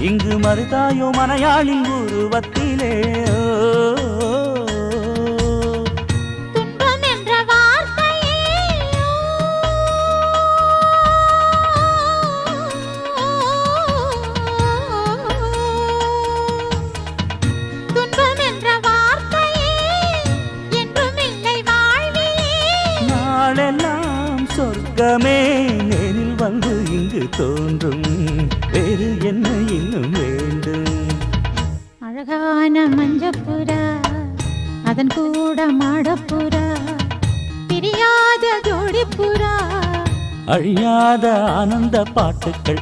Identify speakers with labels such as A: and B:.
A: இங்கு மறுதாயோ மனையாளின் உருவத்திலே
B: துன்பம் என்ற வார்த்தையே துன்பம் என்ற வார்த்தையே என்றும் இல்லை வாழ்விலே
A: நாளெல்லாம் சொர்க்கமே நேரில் வந்து இங்கு தோன்றும் வேறு என்ன இன்னும் வேண்டும்
B: அழகான மஞ்சப்புறா அதன் கூட மாடப்புறா பிரியாத ஜோடிப்புறா
A: அழியாத ஆனந்த பாட்டுக்கள்